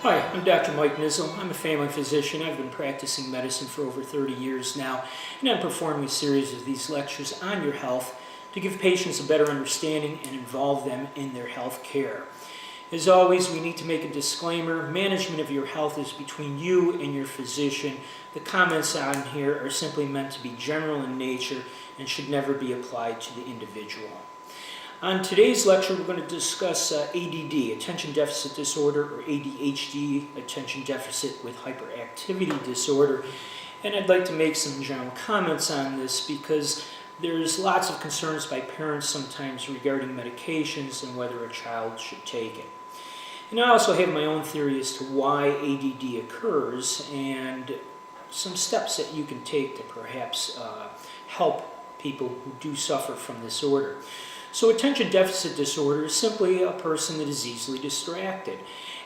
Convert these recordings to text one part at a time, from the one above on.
Hi, I'm Dr. Mike Nizzle. I'm a family physician. I've been practicing medicine for over 30 years now, and I'm performing a series of these lectures on your health to give patients a better understanding and involve them in their health care. As always, we need to make a disclaimer. Management of your health is between you and your physician. The comments on here are simply meant to be general in nature and should never be applied to the individual. On today's lecture, we're going to discuss ADD, Attention Deficit Disorder, or ADHD, Attention Deficit with Hyperactivity Disorder. And I'd like to make some general comments on this because there's lots of concerns by parents sometimes regarding medications and whether a child should take it. And I also have my own theory as to why ADD occurs and some steps that you can take to perhaps help people who do suffer from this disorder. So attention deficit disorder is simply a person that is easily distracted.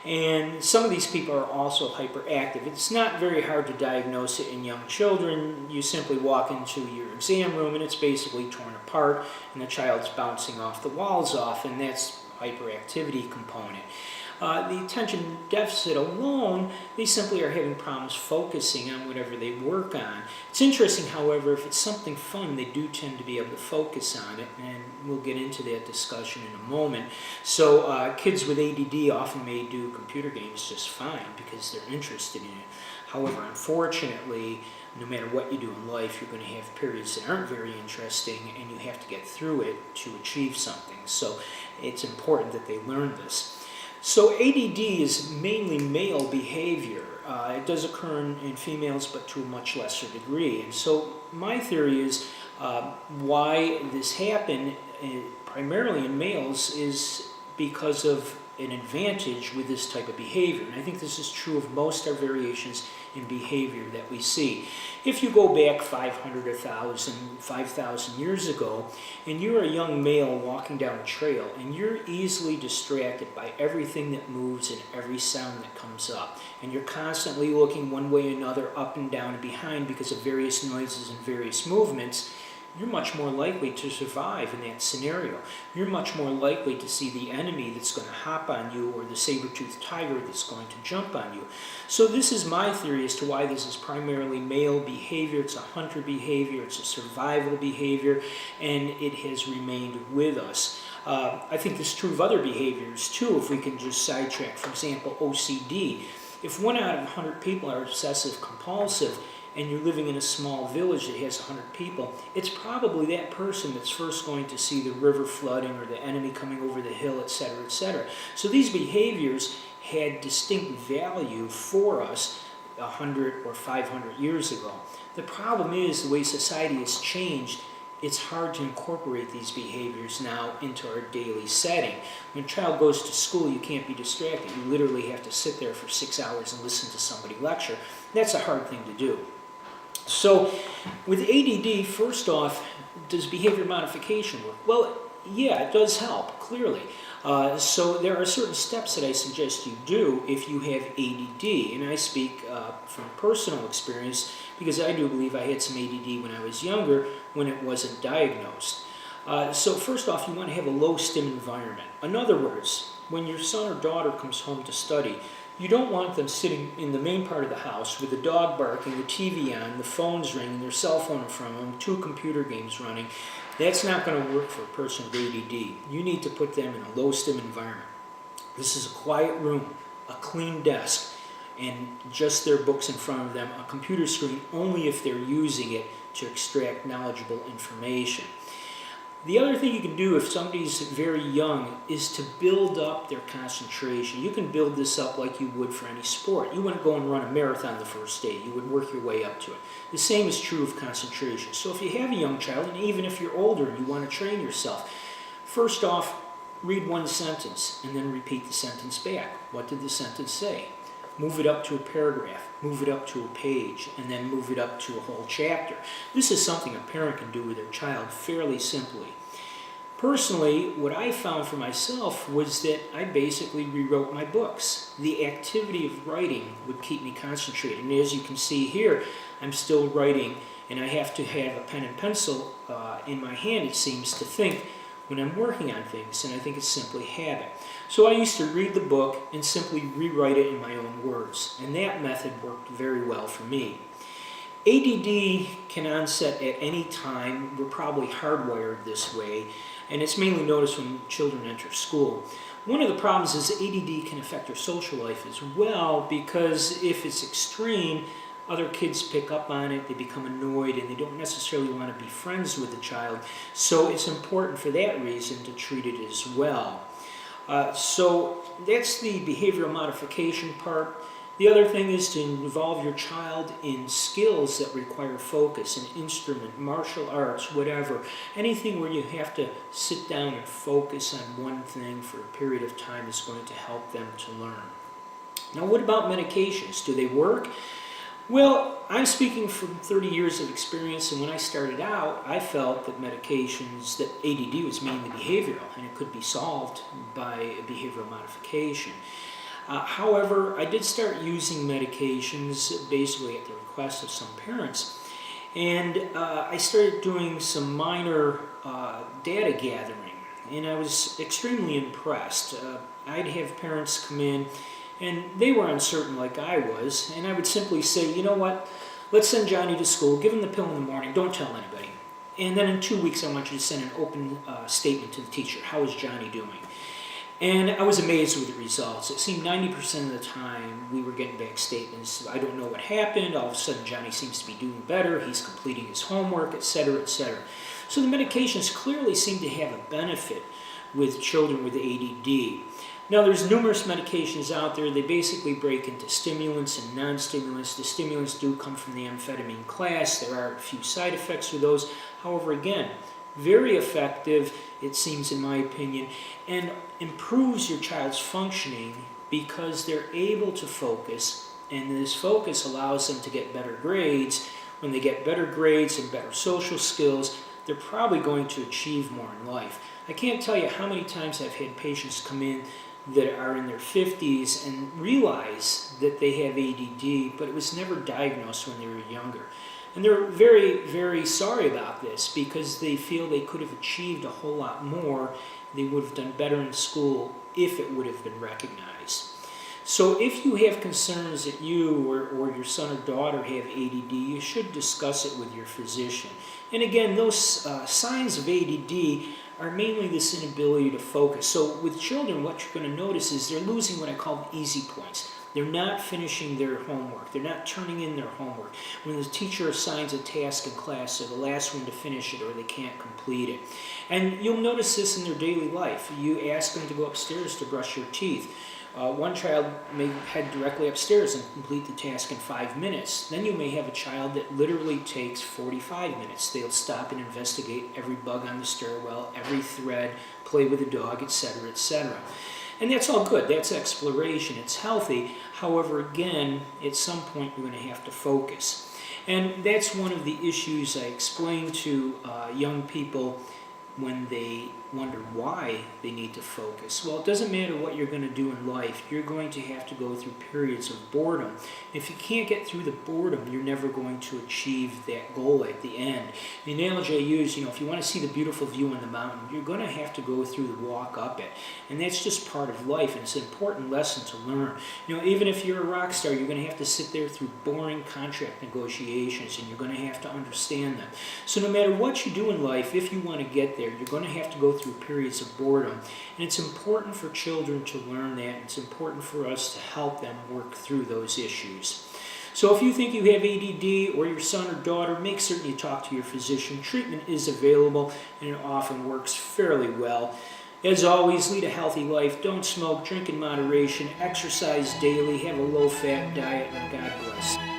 And some of these people are also hyperactive. It's not very hard to diagnose it in young children. You simply walk into your exam room and it's basically torn apart and the child's bouncing off the walls off, and that's hyperactivity component. The attention deficit alone, they simply are having problems focusing on whatever they work on. It's interesting, however, if it's something fun, they do tend to be able to focus on it, and we'll get into that discussion in a moment. So kids with ADD often may do computer games just fine because they're interested in it. However, unfortunately, no matter what you do in life, you're going to have periods that aren't very interesting, and you have to get through it to achieve something. So it's important that they learn this. So ADD is mainly male behavior. It does occur in females, but to a much lesser degree. And so my theory is why this happened primarily in males is because of an advantage with this type of behavior. And I think this is true of most of our variations in behavior that we see. If you go back 500, 1,000, 5,000 years ago, and you're a young male walking down a trail, and you're easily distracted by everything that moves and every sound that comes up, and you're constantly looking one way or another, up and down and behind because of various noises and various movements, you're much more likely to survive in that scenario. You're much more likely to see the enemy that's going to hop on you or the saber-toothed tiger that's going to jump on you. So this is my theory as to why this is primarily male behavior. It's a hunter behavior, it's a survival behavior, and it has remained with us. I think this is true of other behaviors too, if we can just sidetrack. For example, OCD. If 1 out of 100 people are obsessive compulsive, and you're living in a small village that has 100 people, it's probably that person that's first going to see the river flooding or the enemy coming over the hill, etc., etc. So these behaviors had distinct value for us 100 or 500 years ago. The problem is the way society has changed, it's hard to incorporate these behaviors now into our daily setting. When a child goes to school, you can't be distracted. You literally have to sit there for 6 hours and listen to somebody lecture. That's a hard thing to do. So with ADD, first off, does behavior modification work? Well, yeah, it does help, clearly. So there are certain steps that I suggest you do if you have ADD, and I speak from personal experience because I do believe I had some ADD when I was younger when it wasn't diagnosed. So first off, you want to have a low-stim environment. In other words, when your son or daughter comes home to study, you don't want them sitting in the main part of the house with the dog barking, the TV on, the phone's ringing, their cell phone in front of them, 2 computer games running. That's not going to work for a person with ADD. You need to put them in a low-stim environment. This is a quiet room, a clean desk, and just their books in front of them, a computer screen only if they're using it to extract knowledgeable information. The other thing you can do if somebody's very young is to build up their concentration. You can build this up like you would for any sport. You wouldn't go and run a marathon the first day. You would work your way up to it. The same is true of concentration. So if you have a young child, and even if you're older and you want to train yourself, first off, read one sentence and then repeat the sentence back. What did the sentence say? Move it up to a paragraph, move it up to a page, and then move it up to a whole chapter. This is something a parent can do with their child fairly simply. Personally, what I found for myself was that I basically rewrote my books. The activity of writing would keep me concentrated. And as you can see here, I'm still writing, and I have to have a pen and pencil in my hand, it seems, to think when I'm working on things, and I think it's simply habit. So I used to read the book and simply rewrite it in my own words, and that method worked very well for me. ADD can onset at any time. We're probably hardwired this way, and it's mainly noticed when children enter school. One of the problems is ADD can affect their social life as well, because if it's extreme, other kids pick up on it, they become annoyed, and they don't necessarily want to be friends with the child. So it's important for that reason to treat it as well. So that's the behavioral modification part. The other thing is to involve your child in skills that require focus, an instrument, martial arts, whatever. Anything where you have to sit down and focus on one thing for a period of time is going to help them to learn. Now, what about medications? Do they work? Well, I'm speaking from 30 years of experience, and when I started out, I felt that medications, that ADD was mainly behavioral, and it could be solved by behavioral modification. However, I did start using medications basically at the request of some parents, and I started doing some minor data gathering, and I was extremely impressed. I'd have parents come in, and they were uncertain like I was, and I would simply say, you know what, let's send Johnny to school, give him the pill in the morning, don't tell anybody. And then in 2 weeks, I want you to send an open statement to the teacher. How is Johnny doing? And I was amazed with the results. It seemed 90% of the time we were getting back statements. I don't know what happened. All of a sudden, Johnny seems to be doing better. He's completing his homework, etc., etc. So the medications clearly seem to have a benefit with children with ADD. Now, there's numerous medications out there. They basically break into stimulants and non-stimulants. The stimulants do come from the amphetamine class. There are a few side effects with those. However, again, very effective, it seems in my opinion, and improves your child's functioning because they're able to focus, and this focus allows them to get better grades. When they get better grades and better social skills, they're probably going to achieve more in life. I can't tell you how many times I've had patients come in that are in their 50s and realize that they have ADD, but it was never diagnosed when they were younger. And they're very, very sorry about this because they feel they could have achieved a whole lot more. They would have done better in school if it would have been recognized. So if you have concerns that you or your son or daughter have ADD, you should discuss it with your physician. And again, those signs of ADD are mainly this inability to focus. So with children, what you're going to notice is they're losing what I call easy points. They're not finishing their homework. They're not turning in their homework. When the teacher assigns a task in class, they're the last one to finish it or they can't complete it. And you'll notice this in their daily life. You ask them to go upstairs to brush your teeth. One child may head directly upstairs and complete the task in 5 minutes. Then you may have a child that literally takes 45 minutes. They'll stop and investigate every bug on the stairwell, every thread, play with the dog, etc., etc. And that's all good. That's exploration. It's healthy. However, again, at some point you're going to have to focus. And that's one of the issues I explain to young people when they wonder why they need to focus. Well, it doesn't matter what you're going to do in life. You're going to have to go through periods of boredom. If you can't get through the boredom, you're never going to achieve that goal at the end. The analogy I use, if you want to see the beautiful view on the mountain, you're going to have to go through the walk up it. And that's just part of life, and it's an important lesson to learn. Even if you're a rock star, you're going to have to sit there through boring contract negotiations, and you're going to have to understand them. So no matter what you do in life, if you want to get there, you're going to have to go through periods of boredom. And it's important for children to learn that. And it's important for us to help them work through those issues. So if you think you have ADD or your son or daughter, make certain you talk to your physician. Treatment is available and it often works fairly well. As always, lead a healthy life. Don't smoke, drink in moderation, exercise daily, have a low-fat diet, and God bless.